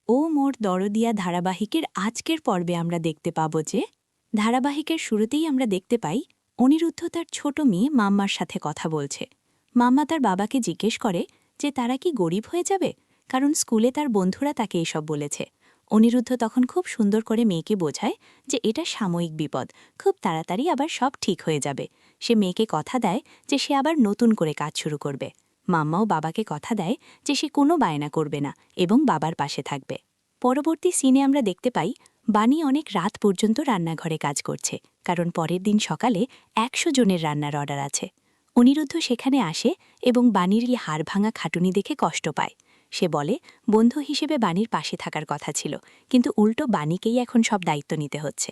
ও মোর দরদিয়া ধারাবাহিকের আজকের পর্বে আমরা দেখতে পাব যে ধারাবাহিকের শুরুতেই আমরা দেখতে পাই অনিরুদ্ধ তার ছোট মেয়ে মাম্মার সাথে কথা বলছে। মাম্মা তার বাবাকে জিজ্ঞেস করে যে তারা কি গরিব হয়ে যাবে, কারণ স্কুলে তার বন্ধুরা তাকে এসব বলেছে। অনিরুদ্ধ তখন খুব সুন্দর করে মেয়েকে বোঝায় যে এটা সাময়িক বিপদ, খুব তাড়াতাড়ি আবার সব ঠিক হয়ে যাবে। সে মেয়েকে কথা দেয় যে সে আবার নতুন করে কাজ শুরু করবে। মাম্মাও বাবাকে কথা দেয় যে সে কোনো বায়না করবে না এবং বাবার পাশে থাকবে। পরবর্তী সিনে আমরা দেখতে পাই বানি অনেক রাত পর্যন্ত রান্নাঘরে কাজ করছে, কারণ পরের দিন সকালে ১০০ জনের রান্নার অর্ডার আছে। অনিরুদ্ধ সেখানে আসে এবং বানির এই হাড় ভাঙা খাটুনি দেখে কষ্ট পায়। সে বলে বন্ধু হিসেবে বানির পাশে থাকার কথা ছিল, কিন্তু উল্টো বানিকেই এখন সব দায়িত্ব নিতে হচ্ছে।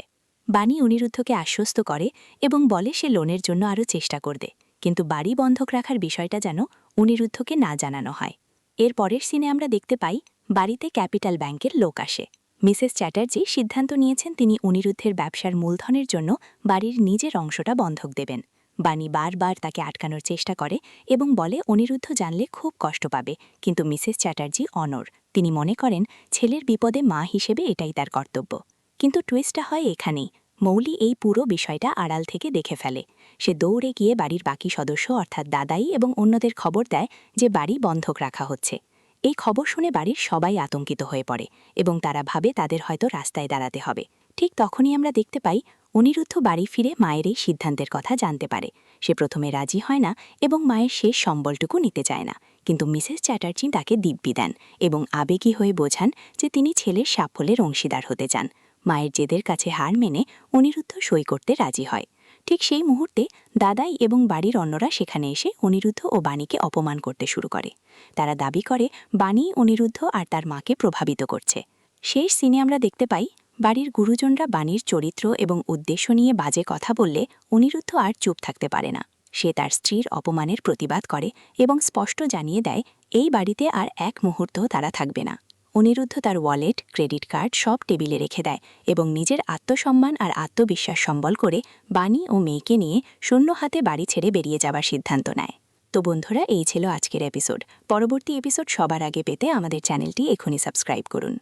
বানি অনিরুদ্ধকে আশ্বস্ত করে এবং বলে সে লোনের জন্য আরও চেষ্টা করবে, কিন্তু বাড়ি বন্ধক রাখার বিষয়টা যেন অনিরুদ্ধকে না জানানো হয়। এর পরের সিনে আমরা দেখতে পাই বাড়িতে ক্যাপিটাল ব্যাংকের লোক আসে। মিসেস চ্যাটার্জি সিদ্ধান্ত নিয়েছেন তিনি অনিরুদ্ধের ব্যবসার মূলধনের জন্য বাড়ির নিজের অংশটা বন্ধক দেবেন। বানি বারবার তাকে আটকানোর চেষ্টা করে এবং বলে অনিরুদ্ধ জানলে খুব কষ্ট পাবে, কিন্তু মিসেস চ্যাটার্জি অনড়। তিনি মনে করেন ছেলের বিপদে মা হিসেবে এটাই তার কর্তব্য। কিন্তু টুইস্টটা হয় এখানেই। মৌলি এই পুরো বিষয়টা আড়াল থেকে দেখে ফেলে। সে দৌড়ে গিয়ে বাড়ির বাকি সদস্য অর্থাৎ দাদাই এবং অন্যদের খবর দেয় যে বাড়ি বন্ধক রাখা হচ্ছে। এই খবর শুনে বাড়ির সবাই আতঙ্কিত হয়ে পড়ে এবং তারা ভাবে তাদের হয়তো রাস্তায় দাঁড়াতে হবে। ঠিক তখনই আমরা দেখতে পাই অনিরুদ্ধ বাড়ি ফিরে মায়ের এই সিদ্ধান্তের কথা জানতে পারে। সে প্রথমে রাজি হয় না এবং মায়ের শেষ সম্বলটুকু নিতে চায় না, কিন্তু মিসেস চ্যাটার্জি তাকে দিব্যি দেন এবং আবেগী হয়ে বোঝান যে তিনি ছেলের সাফল্যের অংশীদার হতে চান। মায়ের জেদের কাছে হার মেনে অনিরুদ্ধ সই করতে রাজি হয়। ঠিক সেই মুহূর্তে দাদাই এবং বাড়ির অন্যরা সেখানে এসে অনিরুদ্ধ ও বাণীকে অপমান করতে শুরু করে। তারা দাবি করে বাণী অনিরুদ্ধ আর তার মাকে প্রভাবিত করছে। শেষ সিনে আমরা দেখতে পাই বাড়ির গুরুজনরা বাণীর চরিত্র এবং উদ্দেশ্য নিয়ে বাজে কথা বললে অনিরুদ্ধ আর চুপ থাকতে পারে না। সে তার স্ত্রীর অপমানের প্রতিবাদ করে এবং স্পষ্ট জানিয়ে দেয় এই বাড়িতে আর এক মুহূর্তও তারা থাকবে না। অনিরুদ্ধ তার ওয়ালেট, ক্রেডিট কার্ড সব টেবিলে রেখে দেয় এবং নিজের আত্মসম্মান আর আত্মবিশ্বাস সম্বল করে বাণী ও মেয়েকে নিয়ে শূন্য হাতে বাড়ি ছেড়ে বেরিয়ে যাবার সিদ্ধান্ত নেয়। তো বন্ধুরা, এই ছিল আজকের এপিসোড। পরবর্তী এপিসোড সবার আগে পেতে আমাদের চ্যানেলটি এখনই সাবস্ক্রাইব করুন।